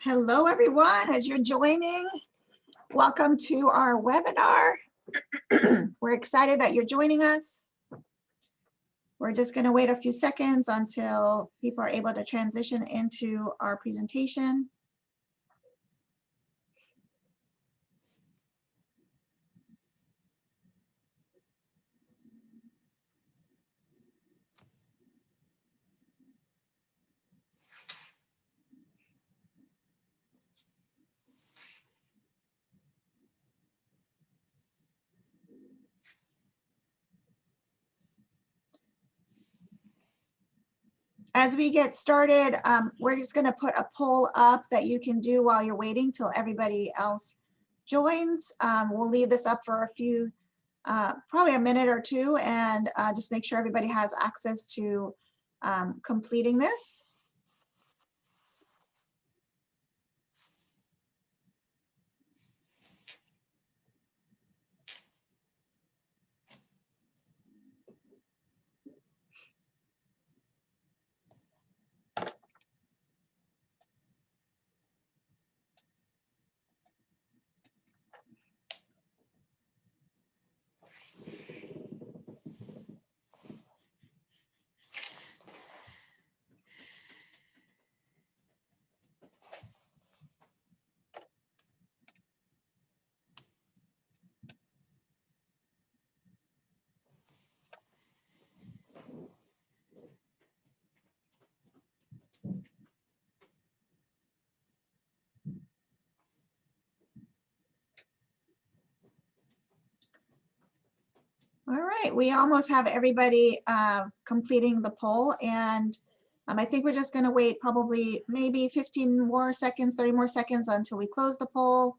Hello, everyone. As you're joining, welcome to our webinar. We're excited that you're joining us. We're just going to wait a few seconds until people are able to transition into our presentation. As we get started, we're just going to put a poll up that you can do while you're waiting till everybody else joins. We'll leave this up for a few, probably a minute or two, and just make sure everybody has access to completing this. All right, we almost have everybody completing the poll, and I think we're just going to wait probably maybe 15 more seconds, 30 more seconds until we close the poll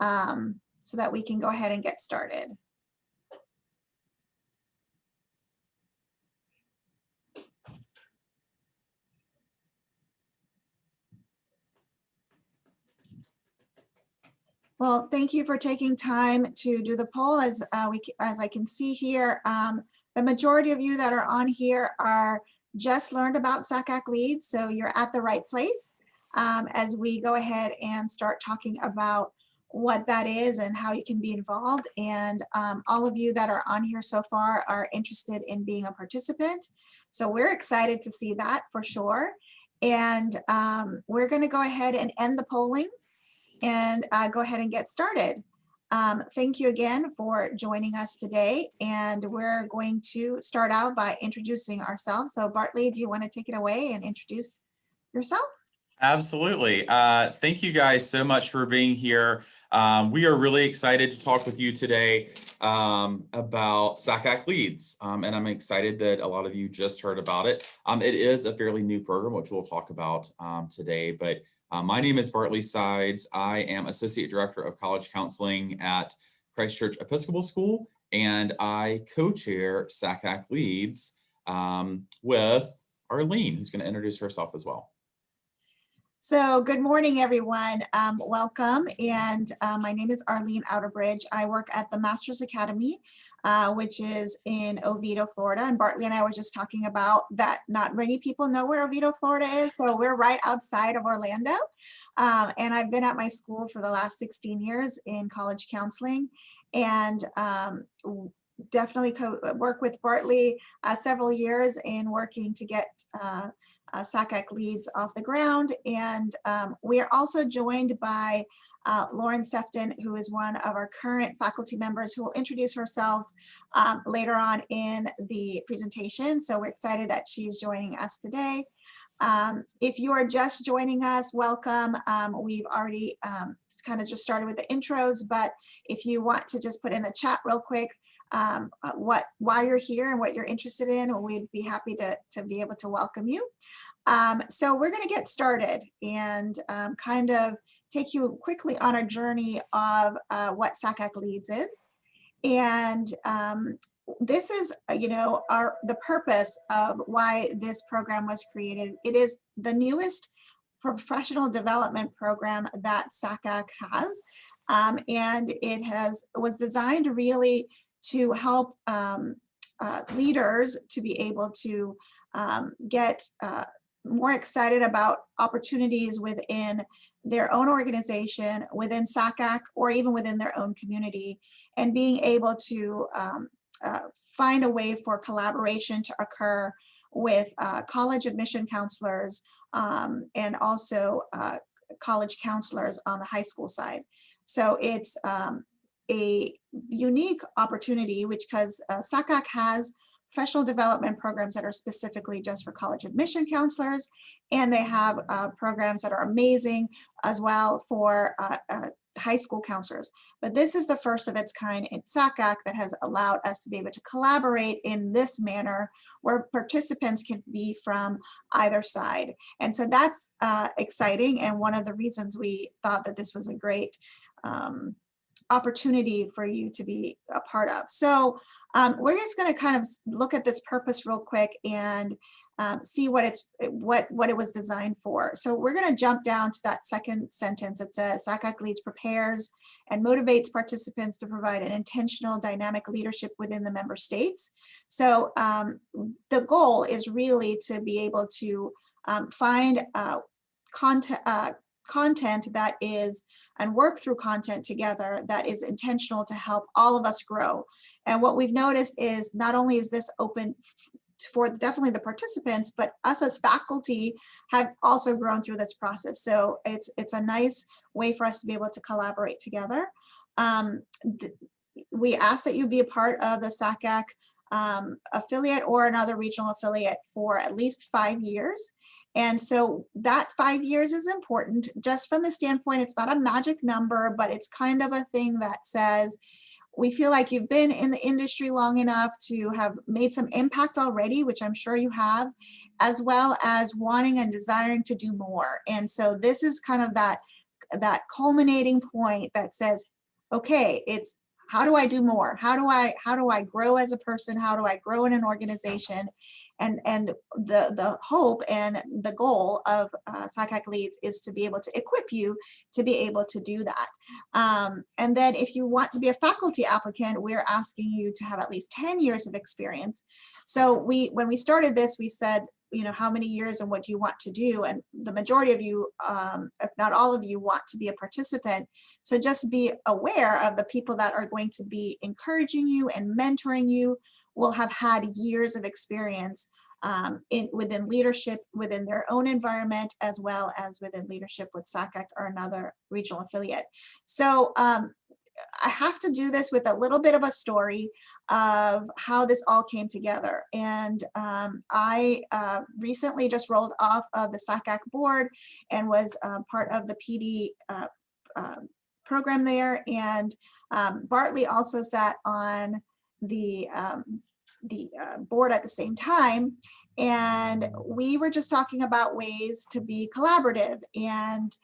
so that we can go ahead and get started. Well, thank you for taking time to do the poll. As I can see here, the majority of you that are on here are just learned about SACAC Leads, so you're at the right place as we go ahead and start talking about what that is and how you can be involved. And all of you that are on here so far are interested in being a participant, so we're excited to see that for sure. And we're going to go ahead and end the polling and go ahead and get started. Thank you again for joining us today, and we're going to start out by introducing ourselves. So Bartley, do you want to take it away and introduce yourself? Absolutely. Thank you guys so much for being here. We are really excited to talk with you today about SACAC Leads, and I'm excited that a lot of you just heard about it. It is a fairly new program, which we'll talk about today, but my name is Bartley Sides. I am Associate Director of College Counseling at Christ Church Episcopal School, and I co-chair SACAC Leads with Arlene, who's going to introduce herself as well. So good morning, everyone. Welcome. And my name is Arlene Outerbridge. I work at the Master's Academy, which is in Oviedo, Florida. And Bartley and I were just talking about that not many people know where Oviedo, Florida is. So we're right outside of Orlando. And I've been at my school for the last 16 years in college counseling, and definitely work with Bartley several years in working to get SACAC Leads off the ground. And we are also joined by Lauren Sefton, who is one of our current faculty members, who will introduce herself later on in the presentation. So we're excited that she's joining us today. If you are just joining us, welcome. We've already kind of just started with the intros, but if you want to just put in the chat real quick why you're here and what you're interested in, we'd be happy to be able to welcome you. So we're going to get started and kind of take you quickly on a journey of what SACAC Leads is. And this is, the purpose of why this program was created. It is the newest professional development program that SACAC has. And it was designed really to help leaders to be able to get more excited about opportunities within their own organization, within SACAC, or even within their own community, and being able to find a way for collaboration to occur with college admission counselors and also college counselors on the high school side. So it's a unique opportunity, which because SACAC has professional development programs that are specifically just for college admission counselors, and they have programs that are amazing as well for high school counselors. But this is the first of its kind in SACAC that has allowed us to be able to collaborate in this manner where participants can be from either side. And so that's exciting, and one of the reasons we thought that this was a great opportunity for you to be a part of. So we're just going to kind of look at this purpose real quick and see what it was designed for. So we're going to jump down to that second sentence. It says SACAC Leads prepares and motivates participants to provide an intentional dynamic leadership within the member states. So the goal is really to be able to find content that is, and work through content together that is intentional to help all of us grow. And what we've noticed is not only is this open for definitely the participants, but us as faculty have also grown through this process. So it's a nice way for us to be able to collaborate together. We ask that you be a part of the SACAC affiliate or another regional affiliate for at least 5 years. And so that 5 years is important just from the standpoint, it's not a magic number, but it's kind of a thing that says, we feel like you've been in the industry long enough to have made some impact already, which I'm sure you have, as well as wanting and desiring to do more. And so this is kind of that culminating point that says, okay, it's how do I do more? How do I grow as a person? How do I grow in an organization? And the hope and the goal of SACAC Leads is to be able to equip you to be able to do that. And then if you want to be a faculty applicant, we're asking you to have at least 10 years of experience. So when we started this, we said, you know, how many years and what do you want to do? And the majority of you, if not all of you, want to be a participant. So just be aware of the people that are going to be encouraging you and mentoring you will have had years of experience within leadership, within their own environment, as well as within leadership with SACAC or another regional affiliate. So I have to do this with a little bit of a story of how this all came together. And I recently just rolled off of the SACAC board and was part of the PD program there. And Bartley also sat on the board at the same time, and we were just talking about ways to be collaborative, and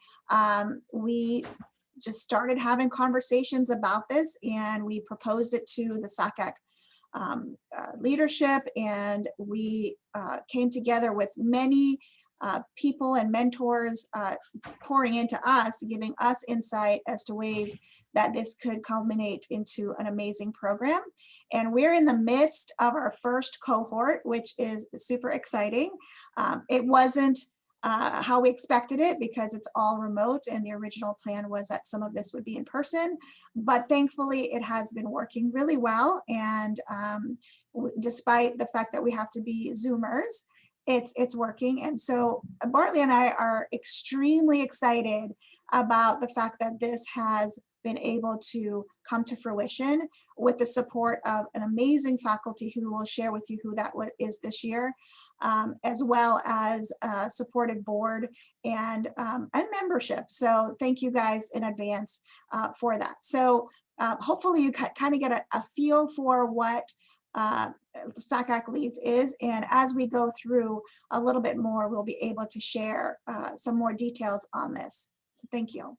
we just started having conversations about this, and we proposed it to the SACAC leadership, and we came together with many people and mentors pouring into us, giving us insight as to ways that this could culminate into an amazing program. And we're in the midst of our first cohort, which is super exciting. It wasn't how we expected it because it's all remote, and the original plan was that some of this would be in person, but thankfully it has been working really well. And despite the fact that we have to be Zoomers, it's working. And so Bartley and I are extremely excited about the fact that this has been able to come to fruition with the support of an amazing faculty who will share with you who that is this year, as well as a supportive board and membership. So thank you guys in advance for that. So hopefully you kind of get a feel for what SACAC Leads is, and as we go through a little bit more, we'll be able to share some more details on this. So thank you.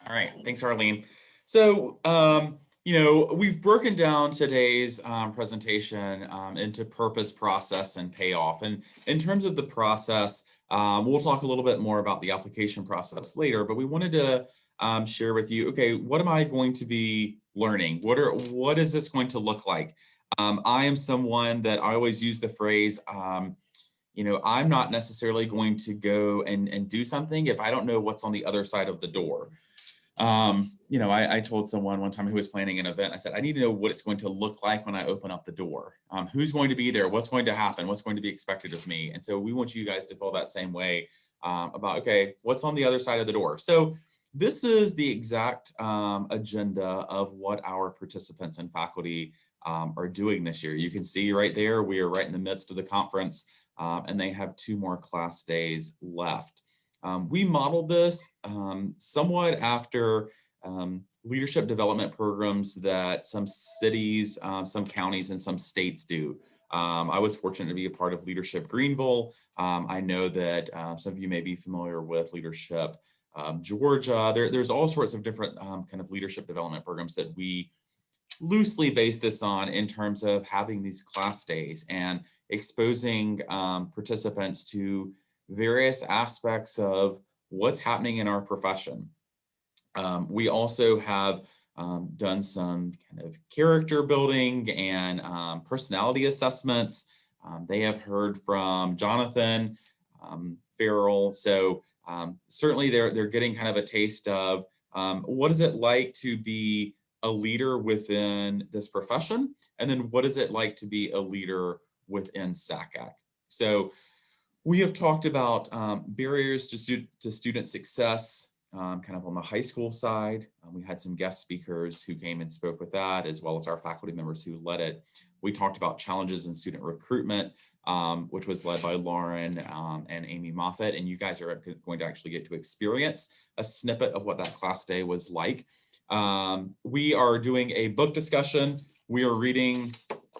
All right, thanks, Arlene. So, you know, we've broken down today's presentation into purpose, process, and payoff. And in terms of the process, we'll talk a little bit more about the application process later, but we wanted to share with you, okay, what am I going to be learning? What is this going to look like? I am someone that I always use the phrase, I'm not necessarily going to go and do something if I don't know what's on the other side of the door. I told someone one time who was planning an event, I said, I need to know what it's going to look like when I open up the door. Who's going to be there? What's going to happen? What's going to be expected of me? And so we want you guys to feel that same way about, okay, what's on the other side of the door? So this is the exact agenda of what our participants and faculty are doing this year. You can see right there, we are right in the midst of the conference, and they have 2 more class days left. We modeled this somewhat after leadership development programs that some cities, some counties, and some states do. I was fortunate to be a part of Leadership Greenville. I know that some of you may be familiar with Leadership Georgia. There's all sorts of different kind of leadership development programs that we loosely base this on in terms of having these class days and exposing participants to various aspects of what's happening in our profession. We also have done some kind of character building and personality assessments. They have heard from Jonathan Farrell. So certainly they're getting kind of a taste of what is it like to be a leader within this profession? And then what is it like to be a leader within SACAC? So we have talked about barriers to student success, kind of on the high school side. We had some guest speakers who came and spoke with that, as well as our faculty members who led it. We talked about challenges in student recruitment, which was led by Lauren and Amy Moffett, and you guys are going to actually get to experience a snippet of what that class day was like. We are doing a book discussion. We are reading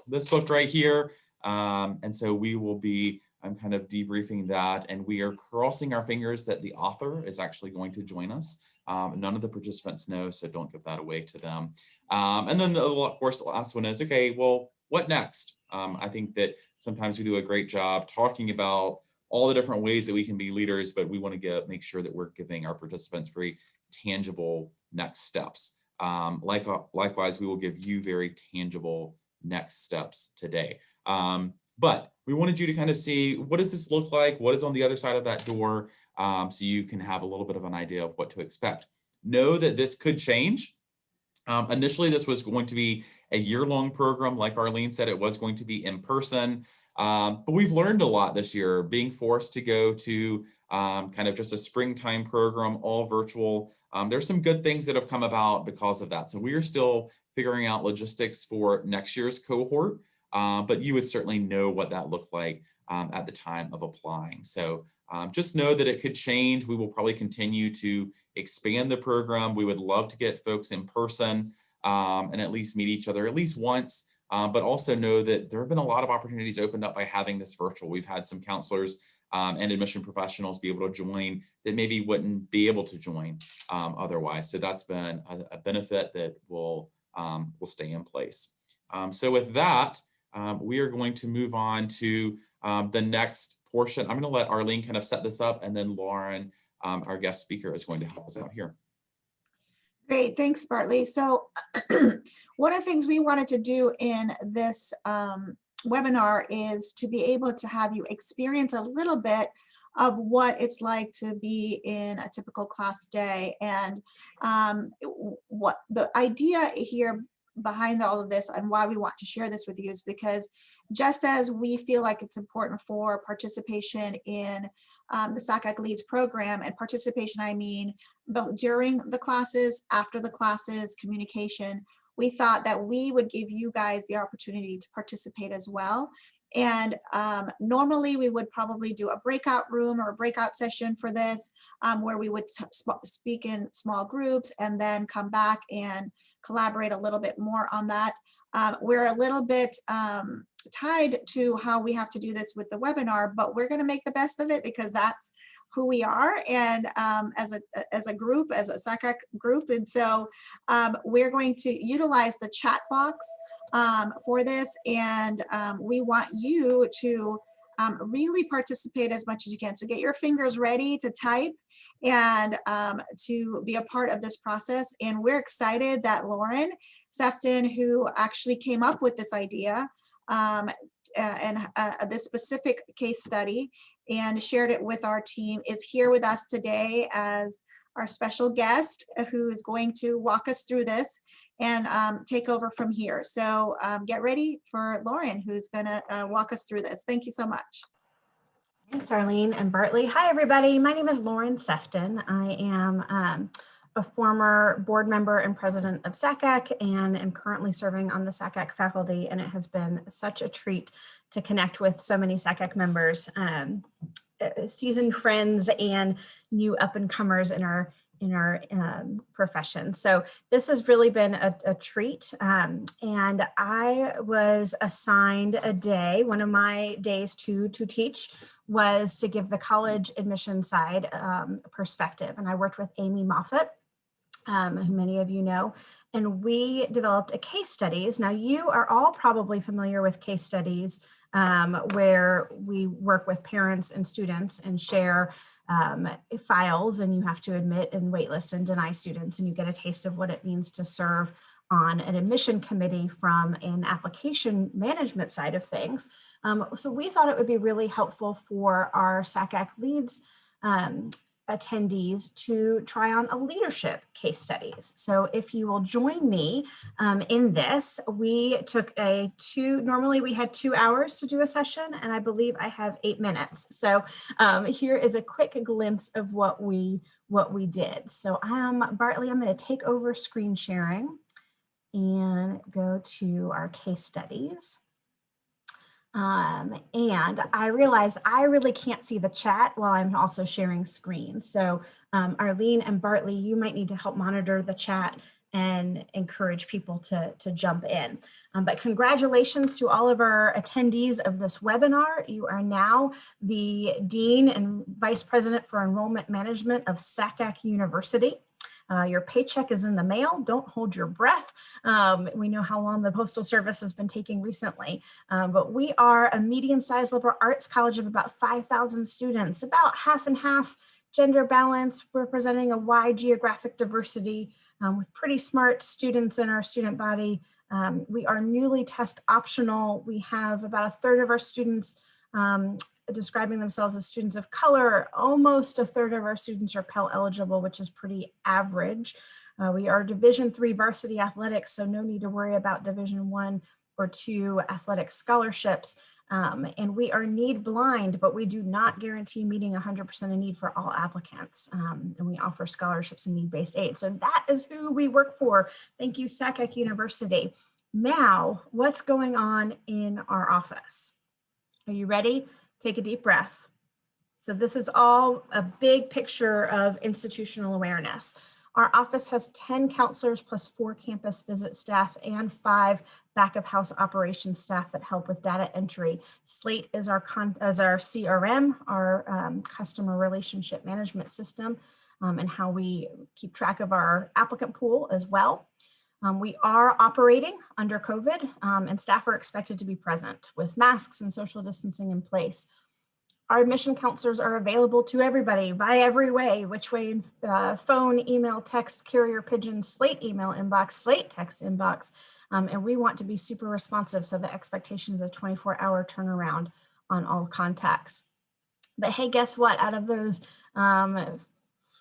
this book right here, and so we will be I'm kind of debriefing that, and we are crossing our fingers that the author is actually going to join us. None of the participants know, so don't give that away to them. And then, of course, the last one is, okay, well, what next? I think that sometimes we do a great job talking about all the different ways that we can be leaders, but we want to make sure that we're giving our participants very tangible next steps. Likewise, we will give you very tangible next steps today. But we wanted you to kind of see, what does this look like? What is on the other side of that door? So you can have a little bit of an idea of what to expect. Know that this could change. Initially, this was going to be a year-long program. Like Arlene said, it was going to be in person. But we've learned a lot this year, being forced to go to kind of just a springtime program, all virtual. There's some good things that have come about because of that. So we are still figuring out logistics for next year's cohort. But you would certainly know what that looked like at the time of applying. So just know that it could change. We will probably continue to expand the program. We would love to get folks in person and at least meet each other at least once, but also know that there have been a lot of opportunities opened up by having this virtual. We've had some counselors and admission professionals be able to join that maybe wouldn't be able to join otherwise. So that's been a benefit that will stay in place. So with that, we are going to move on to the next portion. I'm going to let Arlene kind of set this up, and then Lauren, our guest speaker, is going to help us out here. Great, thanks, Bartley. So one of the things we wanted to do in this webinar is to be able to have you experience a little bit of what it's like to be in a typical class day. And what the idea here behind all of this and why we want to share this with you is because just as we feel like it's important for participation in the SACAC Leads program, and participation, I mean, but during the classes, after the classes, communication, we thought that we would give you guys the opportunity to participate as well. And normally we would probably do a breakout room or a breakout session for this, where we would speak in small groups and then come back and collaborate a little bit more on that. We're a little bit tied to how we have to do this with the webinar, but we're going to make the best of it because that's who we are, and as a group, as a SACAC group. And so we're going to utilize the chat box for this, and we want you to really participate as much as you can. So get your fingers ready to type and to be a part of this process. And we're excited that Lauren Sefton, who actually came up with this idea, this specific case study and shared it with our team, is here with us today as our special guest who is going to walk us through this and take over from here. So get ready for Lauren, who's going to walk us through this. Thank you so much. Thanks, Arlene and Bartley. Hi, everybody. My name is Lauren Sefton. I am a former board member and president of SACAC and am currently serving on the SACAC faculty. And it has been such a treat to connect with so many SACAC members, seasoned friends and new up and comers in our profession. So this has really been a treat. And I was assigned a day. One of my days to teach was to give the college admission side perspective. And I worked with Amy Moffat, who many of you know, and we developed a case studies. Now you are all probably familiar with case studies where we work with parents and students and share files, and you have to admit and waitlist and deny students, and you get a taste of what it means to serve on an admission committee from an application management side of things. So we thought it would be really helpful for our SACAC Leads attendees to try on a leadership case studies. So if you will join me in this, we took normally we had 2 hours to do a session, and I believe I have 8 minutes. So here is a quick glimpse of what we did. So Bartley, I'm going to take over screen sharing and go to our case studies. And I realize I really can't see the chat while I'm also sharing screen. So Arlene and Bartley, you might need to help monitor the chat and encourage people to jump in. But congratulations to all of our attendees of this webinar. You are now the Dean and Vice President for Enrollment Management of SACAC University. Your paycheck is in the mail. Don't hold your breath. We know how long the Postal Service has been taking recently, but we are a medium-sized liberal arts college of about 5,000 students, about half and half gender balance, representing a wide geographic diversity with pretty smart students in our student body. We are newly test optional. We have about a third of our students describing themselves as students of color. Almost a third of our students are Pell eligible, which is pretty average. We are Division III varsity athletics, so no need to worry about Division I or II athletic scholarships. And we are need blind, but we do not guarantee meeting 100% of need for all applicants. And we offer scholarships and need-based aid. So that is who we work for. Thank you, SACAC University. Now, what's going on in our office? Are you ready? Take a deep breath. So this is all a big picture of institutional awareness. Our office has 10 counselors plus 4 campus visit staff and 5 back of house operations staff that help with data entry. Slate is our CRM, our customer relationship management system, and how we keep track of our applicant pool as well. We are operating under COVID, and staff are expected to be present with masks and social distancing in place. Our admission counselors are available to everybody by every way, which way, phone, email, text, carrier pigeon, Slate email inbox, Slate text inbox, and we want to be super responsive, so the expectation is a 24-hour turnaround on all contacts. But hey, guess what? Out of those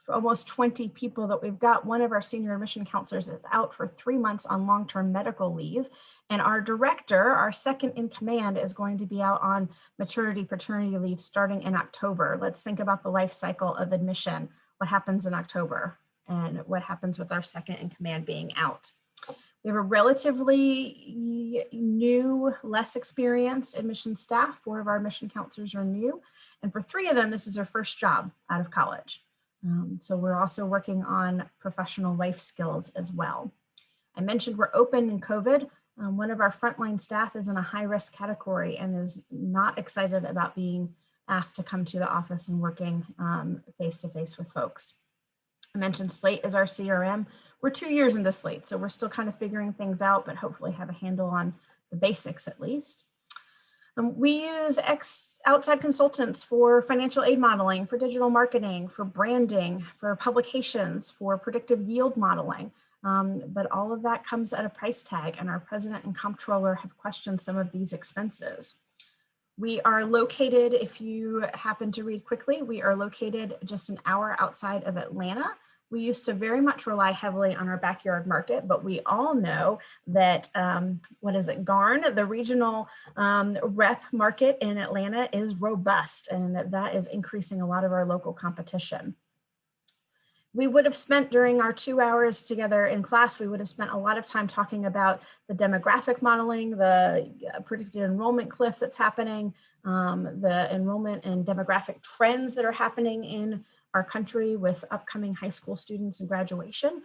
almost 20 people that we've got, one of our senior admission counselors is out for 3 months on long-term medical leave. And our director, our second in command, is going to be out on maternity, paternity leave starting in October. Let's think about the life cycle of admission. What happens in October and what happens with our second in command being out? We have a relatively new, less experienced admission staff. 4 of our admission counselors are new. And for 3 of them, this is their first job out of college. So we're also working on professional life skills as well. I mentioned we're open in COVID. One of our frontline staff is in a high-risk category and is not excited about being asked to come to the office and working face-to-face with folks. I mentioned Slate is our CRM. We're 2 years into Slate, so we're still kind of figuring things out, but hopefully have a handle on the basics at least. We use outside consultants for financial aid modeling, for digital marketing, for branding, for publications, for predictive yield modeling. But all of that comes at a price tag, and our president and comptroller have questioned some of these expenses. We are located, if you happen to read quickly, we are located just an hour outside of Atlanta. We used to very much rely heavily on our backyard market, but we all know that, GARN, the regional rep market in Atlanta is robust, and that is increasing a lot of our local competition. We would have spent during our 2 hours together in class, we would have spent a lot of time talking about the demographic modeling, the predicted enrollment cliff that's happening, the enrollment and demographic trends that are happening in our country with upcoming high school students and graduation.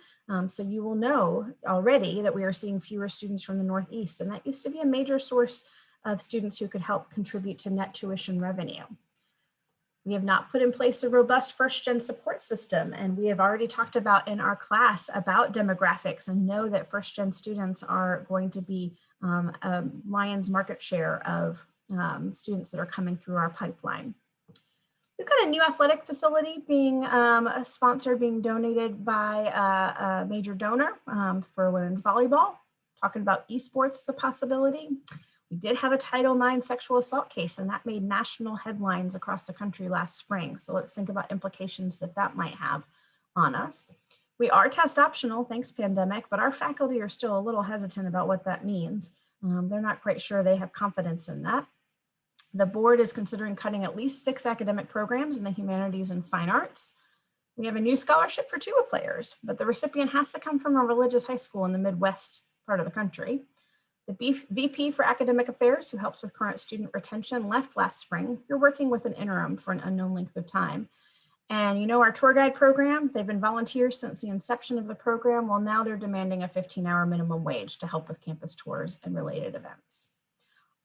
So you will know already that we are seeing fewer students from the Northeast, and that used to be a major source of students who could help contribute to net tuition revenue. We have not put in place a robust first-gen support system, and we have already talked about in our class about demographics and know that first-gen students are going to be a lion's market share of students that are coming through our pipeline. We've got a new athletic facility being sponsored, being donated by a major donor for women's volleyball. Talking about esports as a possibility. We did have a Title IX sexual assault case, and that made national headlines across the country last spring. So let's think about implications that that might have on us. We are test optional, thanks pandemic, but our faculty are still a little hesitant about what that means. They're not quite sure they have confidence in that. The board is considering cutting at least 6 academic programs in the humanities and fine arts. We have a new scholarship for tuba players, but the recipient has to come from a religious high school in the Midwest part of the country. The VP for Academic Affairs, who helps with current student retention, left last spring. You're working with an interim for an unknown length of time. And you know our tour guide program, they've been volunteers since the inception of the program. Well, now they're demanding a 15-hour minimum wage to help with campus tours and related events.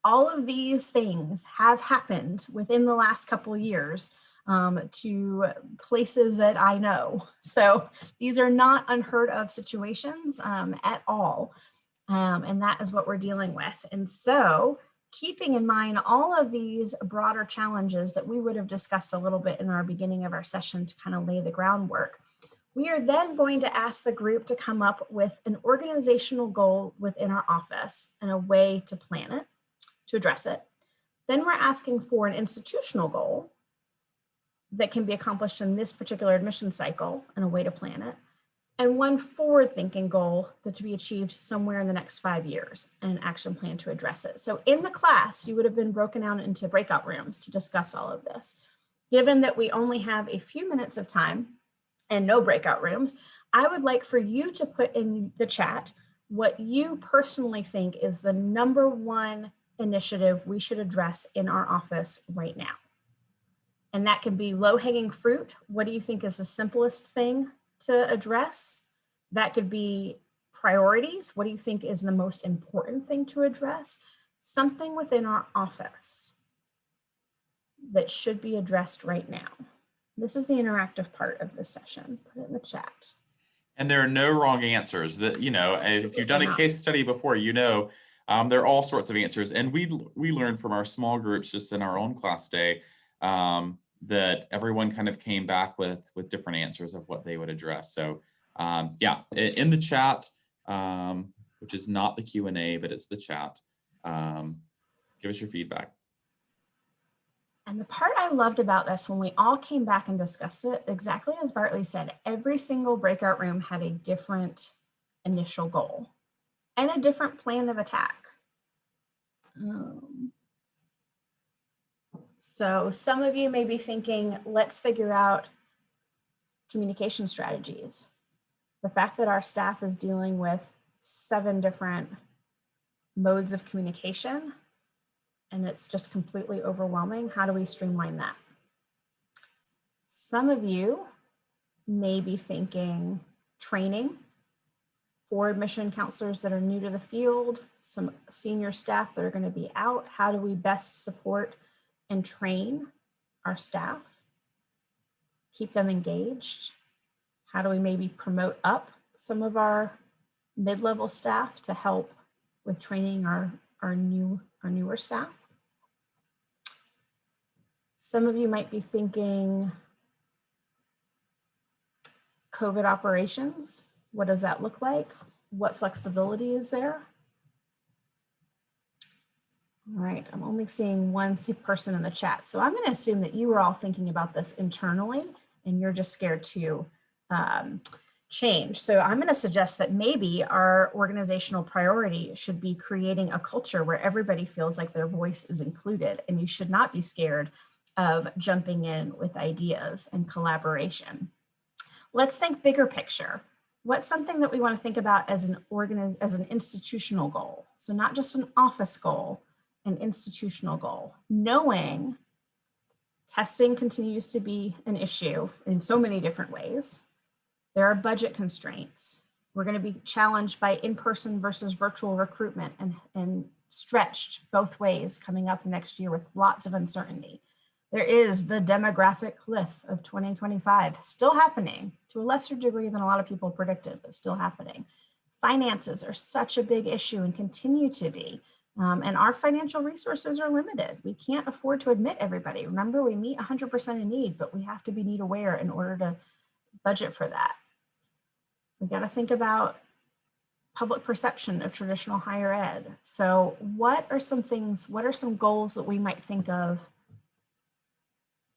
All of these things have happened within the last couple of years to places that I know. So these are not unheard of situations at all. And that is what we're dealing with. And so keeping in mind all of these broader challenges that we would have discussed a little bit in our beginning of our session to kind of lay the groundwork, we are then going to ask the group to come up with an organizational goal within our office and a way to plan it, to address it. Then we're asking for an institutional goal that can be accomplished in this particular admission cycle and a way to plan it. And one forward-thinking goal that to be achieved somewhere in the next 5 years and an action plan to address it. So in the class, you would have been broken out into breakout rooms to discuss all of this. Given that we only have a few minutes of time and no breakout rooms, I would like for you to put in the chat what you personally think is the #1 initiative we should address in our office right now. And that can be low-hanging fruit. What do you think is the simplest thing to address? That could be priorities. What do you think is the most important thing to address? Something within our office that should be addressed right now. This is the interactive part of this session. Put it in the chat. And there are no wrong answers. That, you know, if you've done a case study before, you know, there are all sorts of answers. And we learned from our small groups just in our own class day that everyone kind of came back with different answers of what they would address. So yeah, in the chat, which is not the Q&A, but it's the chat, give us your feedback. And the part I loved about this when we all came back and discussed it, exactly as Bartley said, every single breakout room had a different initial goal and a different plan of attack. So some of you may be thinking, let's figure out communication strategies. The fact that our staff is dealing with 7 different modes of communication and it's just completely overwhelming, how do we streamline that? Some of you may be thinking training for admission counselors that are new to the field, some senior staff that are going to be out. How do we best support and train our staff, keep them engaged? How do we maybe promote up some of our mid-level staff to help with training our newer staff? Some of you might be thinking COVID operations. What does that look like? What flexibility is there? All right, I'm only seeing one person in the chat. So I'm going to assume that you were all thinking about this internally and you're just scared to change. So I'm going to suggest that maybe our organizational priority should be creating a culture where everybody feels like their voice is included, and you should not be scared of jumping in with ideas and collaboration. Let's think bigger picture. What's something that we want to think about as an institutional goal? So not just an office goal, an institutional goal. Knowing testing continues to be an issue in so many different ways. There are budget constraints. We're going to be challenged by in-person versus virtual recruitment and stretched both ways coming up next year with lots of uncertainty. There is the demographic cliff of 2025 still happening to a lesser degree than a lot of people predicted, but still happening. Finances are such a big issue and continue to be. And our financial resources are limited. We can't afford to admit everybody. Remember, we meet 100% in need, but we have to be need aware in order to budget for that. We got to think about public perception of traditional higher ed. So what are some goals that we might think of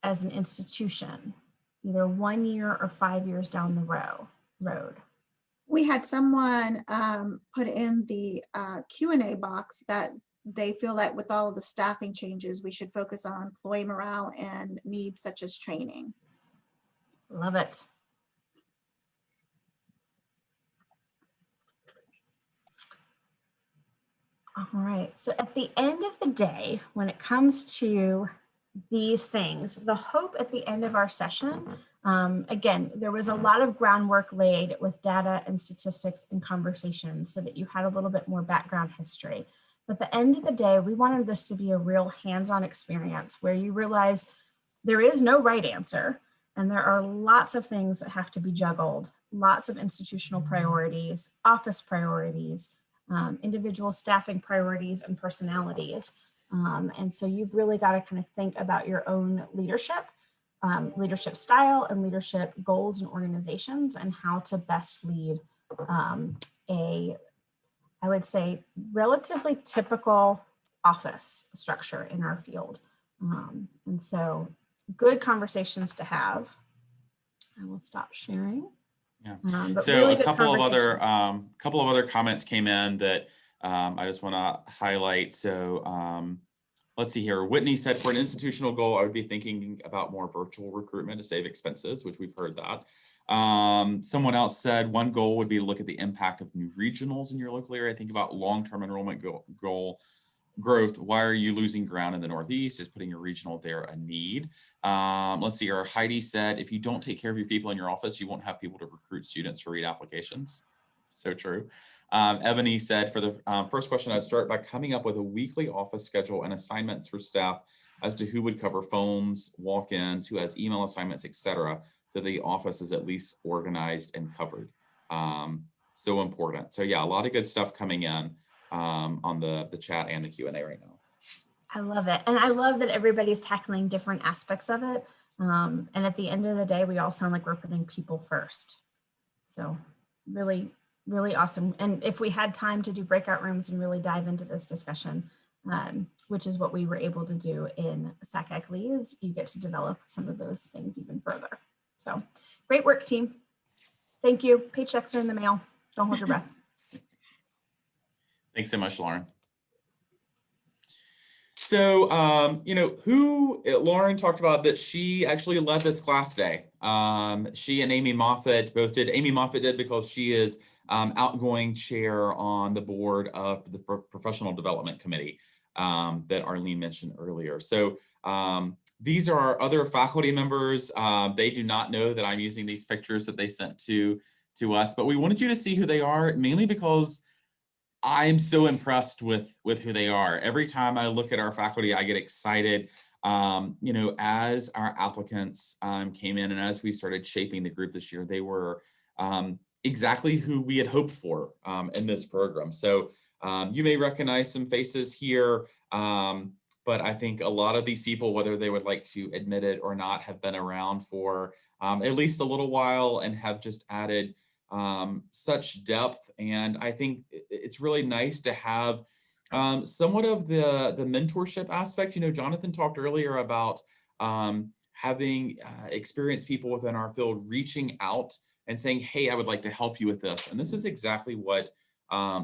as an institution, either 1 year or 5 years down the road? We had someone put in the Q&A box that they feel that with all of the staffing changes, we should focus on employee morale and needs such as training. Love it. All right, so at the end of the day, when it comes to these things, the hope at the end of our session, again, there was a lot of groundwork laid with data and statistics and conversations so that you had a little bit more background history. But at the end of the day, we wanted this to be a real hands-on experience where you realize there is no right answer, and there are lots of things that have to be juggled, lots of institutional priorities, office priorities, individual staffing priorities and personalities. And so you've really got to kind of think about your own leadership style and leadership goals and organizations, and how to best lead I would say, relatively typical office structure in our field. And so good conversations to have. I will stop sharing. Yeah. But So really a couple of other comments came in that I just want to highlight. So let's see here. Whitney said, for an institutional goal, I would be thinking about more virtual recruitment to save expenses, which we've heard that. Someone else said one goal would be to look at the impact of new regionals in your local area. Think about long-term enrollment goal growth. Why are you losing ground in the Northeast? Is putting your regional there a need? Let's see here. Heidi said, if you don't take care of your people in your office, you won't have people to recruit students or read applications. So true. Ebony said, for the first question, I'd start by coming up with a weekly office schedule and assignments for staff as to who would cover phones, walk-ins, who has email assignments, etc. So the office is at least organized and covered. So important. So yeah, a lot of good stuff coming in on the chat and the Q&A right now. I love it. And I love that everybody's tackling different aspects of it. And at the end of the day, we all sound like we're putting people first. So really, really awesome. And if we had time to do breakout rooms and really dive into this discussion, which is what we were able to do in SACAC Leads, you get to develop some of those things even further. So great work, team. Thank you. Paychecks are in the mail. Don't hold your breath. Thanks so much, Lauren. So, Lauren talked about that she actually led this class day. She and Amy Moffett both did. Amy Moffett did because she is outgoing chair on the board of the Professional Development Committee that Arlene mentioned earlier. So these are our other faculty members. They do not know that I'm using these pictures that they sent to us, but we wanted you to see who they are, mainly because I'm so impressed with who they are. Every time I look at our faculty, I get excited. As our applicants came in and as we started shaping the group this year, they were exactly who we had hoped for in this program. So you may recognize some faces here, but I think a lot of these people, whether they would like to admit it or not, have been around for at least a little while and have just added such depth. And I think it's really nice to have Somewhat of the mentorship aspect. Jonathan talked earlier about having experienced people within our field reaching out and saying, hey, I would like to help you with this. And this is exactly what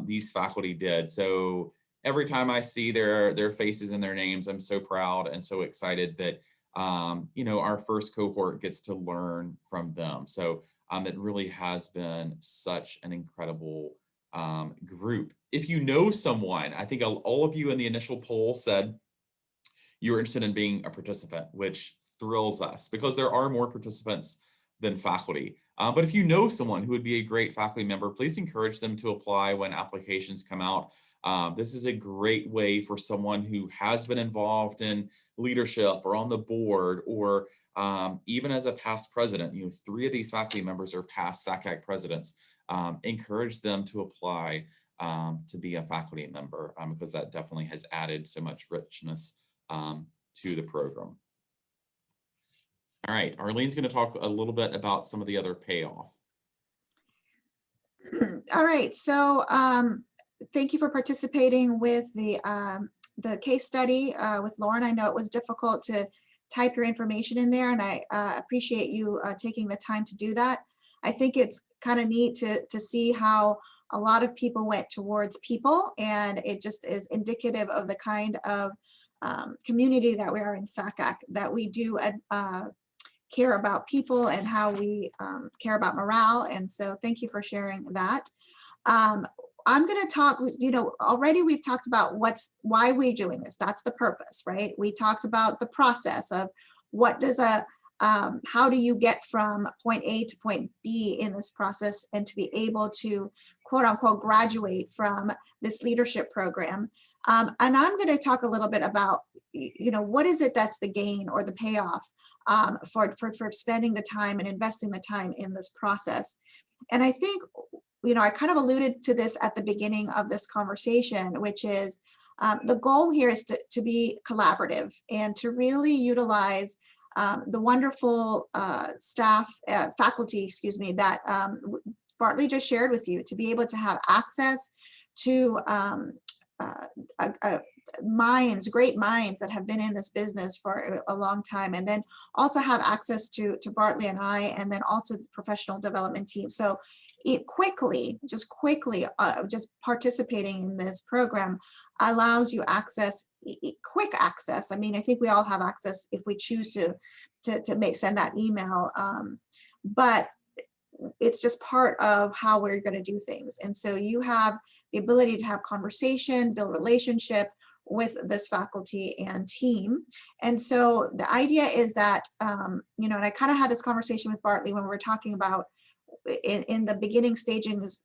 these faculty did. So every time I see their faces and their names, I'm so proud and so excited that our first cohort gets to learn from them. So it really has been such an incredible group. If you know someone, I think all of you in the initial poll said you were interested in being a participant, which thrills us because there are more participants than faculty. But if you know someone who would be a great faculty member, please encourage them to apply when applications come out. This is a great way for someone who has been involved in leadership or on the board or even as a past president. 3 of these faculty members are past SACAC presidents. Encourage them to apply to be a faculty member because that definitely has added so much richness to the program. All right, Arlene's going to talk a little bit about some of the other payoff. All right, so thank you for participating with the case study with Lauren. I know it was difficult to type your information in there, and I appreciate you taking the time to do that. I think it's kind of neat to see how a lot of people went towards people, and it just is indicative of the kind of community that we are in SACAC, that we do care about people and how we care about morale. And so thank you for sharing that. I'm going to talk, already we've talked about why we're doing this. That's the purpose, right? We talked about the process of what does how do you get from point A to point B in this process and to be able to quote unquote graduate from this leadership program. And I'm going to talk a little bit about, what is it that's the gain or the payoff for spending the time and investing the time in this process. And I think, I kind of alluded to this at the beginning of this conversation, which is the goal here is to be collaborative and to really utilize the wonderful faculty, that Bartley just shared with you, to be able to have access to great minds that have been in this business for a long time, and then also have access to Bartley and I, and then also the professional development team. So just participating in this program allows you quick access. I mean, I think we all have access if we choose to send that email, but it's just part of how we're going to do things. And so you have the ability to have conversation, build relationship with this faculty and team. And so the idea is that, and I kind of had this conversation with Bartley when we were talking about in the beginning stages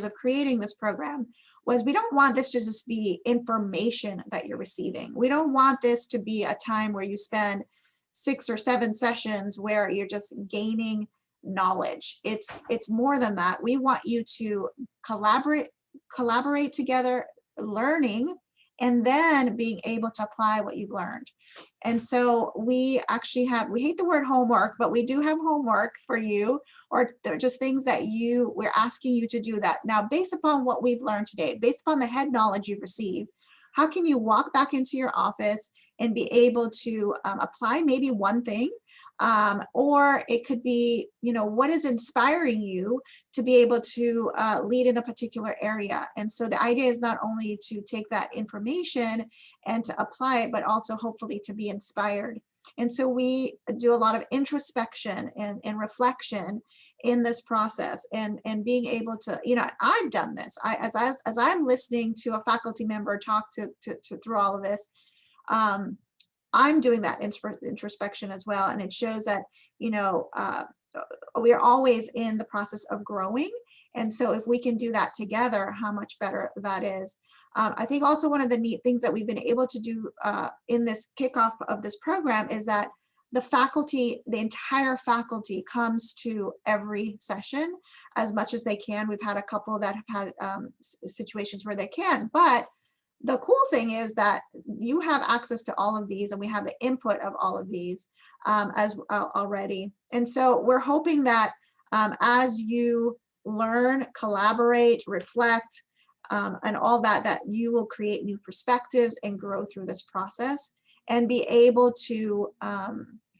of creating this program, was we don't want this to just be information that you're receiving. We don't want this to be a time where you spend 6 or 7 sessions where you're just gaining knowledge. It's more than that. We want you to collaborate together, learning, and then being able to apply what you've learned. And so we hate the word homework, but we do have homework for you, or they're just things that we're asking you to do that. Now, based upon what we've learned today, based upon the head knowledge you've received, how can you walk back into your office and be able to apply maybe one thing? Or it could be, what is inspiring you to be able to lead in a particular area. And so the idea is not only to take that information and to apply it, but also hopefully to be inspired. And so we do a lot of introspection and reflection in this process, and being able to, I've done this. As I'm listening to a faculty member talk to through all of this, I'm doing that introspection as well. And it shows that, we are always in the process of growing. And so if we can do that together, how much better that is. I think also one of the neat things that we've been able to do in this kickoff of this program is that the entire faculty comes to every session as much as they can. We've had a couple that have had situations where they can, but the cool thing is that you have access to all of these, and we have the input of all of these already. And so we're hoping that as you learn, collaborate, reflect, and all that you will create new perspectives and grow through this process and be able to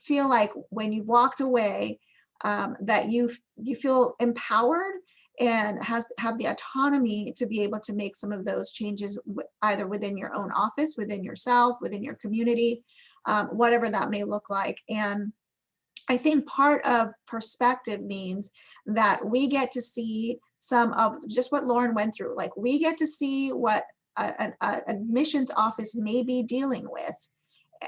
feel like when you walked away, that you feel empowered and have the autonomy to be able to make some of those changes either within your own office, within yourself, within your community, whatever that may look like. And I think part of perspective means that we get to see some of just what Lauren went through. Like, we get to see what an admissions office may be dealing with.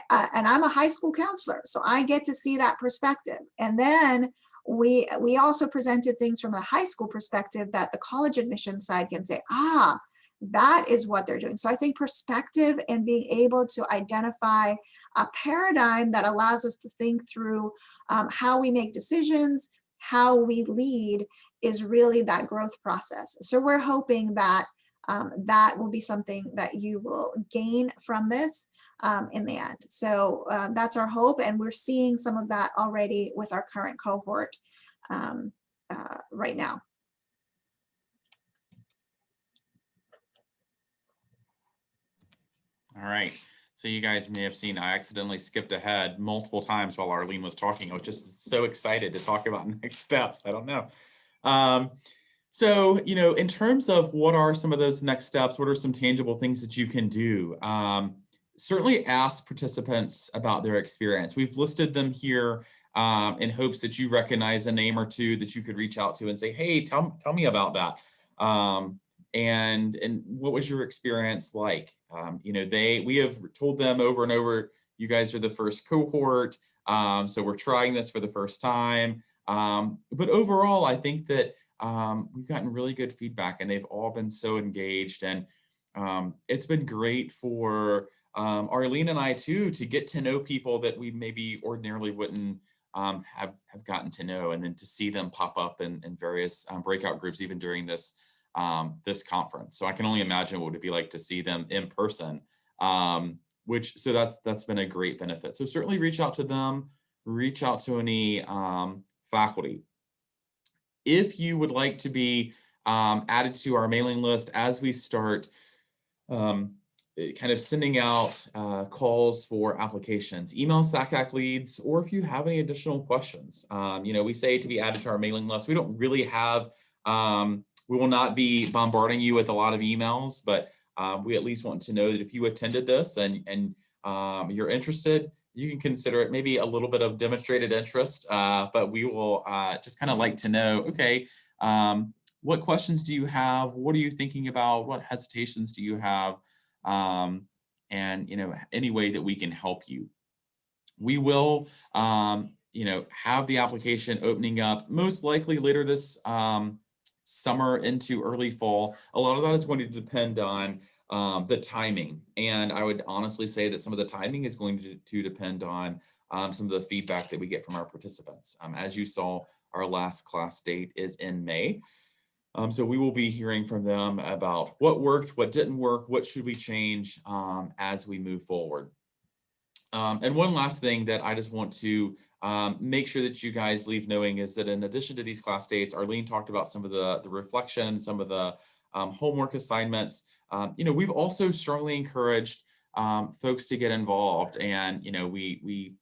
And I'm a high school counselor, so I get to see that perspective. And then we also presented things from a high school perspective that the college admissions side can say, that is what they're doing. So I think perspective and being able to identify a paradigm that allows us to think through how we make decisions, how we lead, is really that growth process. So we're hoping that that will be something that you will gain from this in the end. So that's our hope, and we're seeing some of that already with our current cohort right now. All right. So you guys may have seen I accidentally skipped ahead multiple times while Arlene was talking. I was just so excited to talk about next steps. I don't know. So, in terms of what are some of those next steps, what are some tangible things that you can do? Certainly ask participants about their experience. We've listed them here in hopes that you recognize a name or two that you could reach out to and say, hey, tell me about that. And what was your experience like? We have told them over and over, you guys are the first cohort. So we're trying this for the first time. But overall, I think that we've gotten really good feedback, and they've all been so engaged. And it's been great for Arlene and I too, to get to know people that we maybe ordinarily wouldn't have gotten to know, and then to see them pop up in various breakout groups, even during this conference. So I can only imagine what it would be like to see them in person, so that's been a great benefit. So certainly reach out to them, reach out to any faculty. If you would like to be added to our mailing list as we start kind of sending out calls for applications, email SACAC Leads, or if you have any additional questions. We say to be added to our mailing list. We don't really have, we will not be bombarding you with a lot of emails, but we at least want to know that if you attended this and you're interested, you can consider it maybe a little bit of demonstrated interest, but we will just kind of like to know, okay, what questions do you have? What are you thinking about? What hesitations do you have? And any way that we can help you. We will have the application opening up most likely later this summer into early fall. A lot of that is going to depend on the timing, and I would honestly say that some of the timing is going to depend on some of the feedback that we get from our participants. As you saw, our last class date is in May. So we will be hearing from them about what worked, what didn't work, what should we change as we move forward. And one last thing that I just want to make sure that you guys leave knowing is that in addition to these class dates, Arlene talked about some of the reflection, some of the homework assignments. We've also strongly encouraged folks to get involved. And, we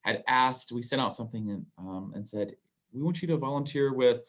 had asked, we sent out something and said, we want you to volunteer with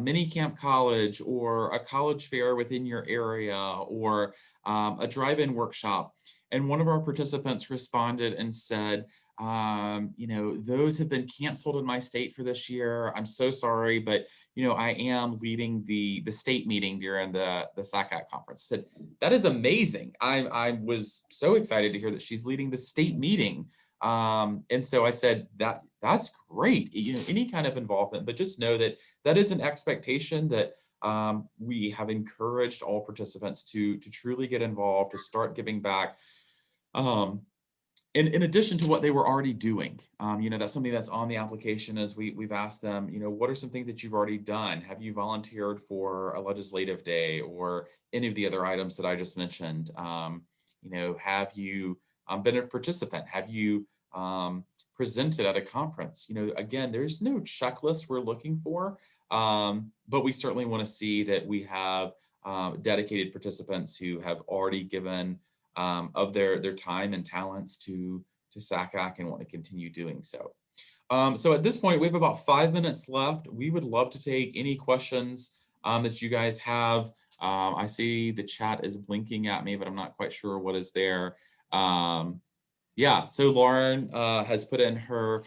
mini camp college, or a college fair within your area, or a drive-in workshop. And one of our participants responded and said, those have been canceled in my state for this year. I'm so sorry, but I am leading the state meeting during the SACAC conference. I said, that is amazing. I was so excited to hear that she's leading the state meeting. And so I said, that's great, any kind of involvement, but just know that that is an expectation that we have encouraged all participants to truly get involved, to start giving back. In addition to what they were already doing, that's something that's on the application. As we've asked them, what are some things that you've already done? Have you volunteered for a legislative day or any of the other items that I just mentioned? Have you been a participant? Have you presented at a conference? Again, there's no checklist we're looking for, but we certainly want to see that we have dedicated participants who have already given of their time and talents to SACAC and want to continue doing so. So at this point, we have about 5 minutes left. We would love to take any questions that you guys have. I see the chat is blinking at me, but I'm not quite sure what is there. Yeah, so Lauren has put in her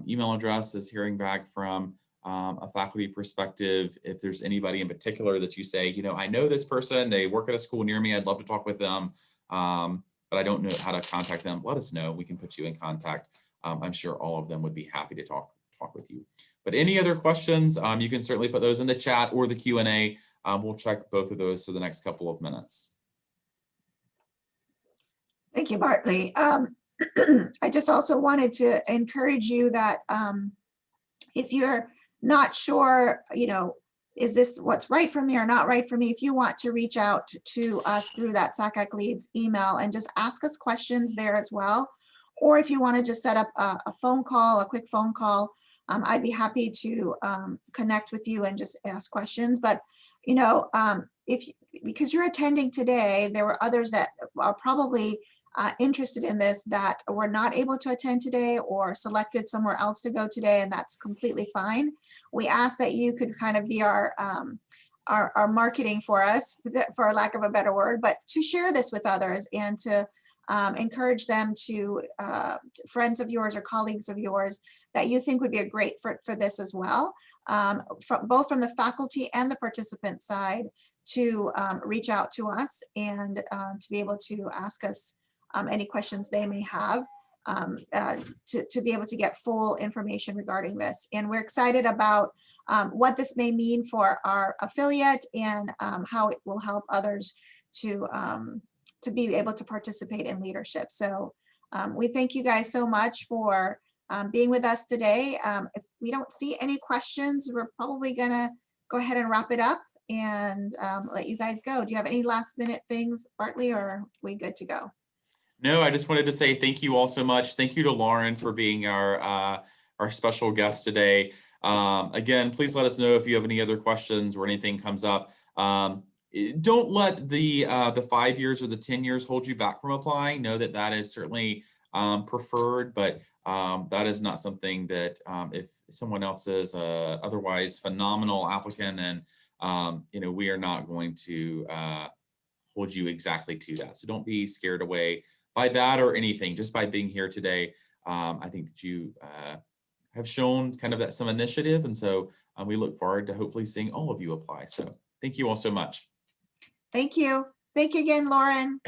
email address, is hearing back from a faculty perspective. If there's anybody in particular that you say, you know, I know this person, they work at a school near me, I'd love to talk with them, but I don't know how to contact them, let us know. We can put you in contact. I'm sure all of them would be happy to talk with you. But any other questions, you can certainly put those in the chat or the Q&A. We'll check both of those for the next couple of minutes. Thank you, Bartley. I just also wanted to encourage you that if you're not sure, you know, is this what's right for me or not right for me, if you want to reach out to us through that SACAC Leads email and just ask us questions there as well. Or if you want to just set up a phone call, a quick phone call, I'd be happy to connect with you and just ask questions. But, you know, because you're attending today, there were others that are probably interested in this that were not able to attend today or selected somewhere else to go today, and that's completely fine. We ask that you could kind of be our marketing for us, for lack of a better word, but to share this with others and to encourage them to friends of yours or colleagues of yours that you think would be a great fit for this as well, both from the faculty and the participant side, to reach out to us and to be able to ask us any questions they may have, to be able to get full information regarding this. And we're excited about what this may mean for our affiliate and how it will help others to be able to participate in leadership. So we thank you guys so much for being with us today. If we don't see any questions, we're probably gonna go ahead and wrap it up and let you guys go. Do you have any last minute things, Bartley, or are we good to go? No, I just wanted to say thank you all so much. Thank you to Lauren for being our special guest today. Again, please let us know if you have any other questions or anything comes up. Don't let the 5 years or the 10 years hold you back from applying. Know that that is certainly preferred, but that is not something that if someone else is otherwise phenomenal applicant, and you know, we are not going to hold you exactly to that. So don't be scared away by that or anything. Just by being here today, I think that you have shown kind of that some initiative, and so we look forward to hopefully seeing all of you apply. So thank you all so much. Thank you. Thank you again, Lauren.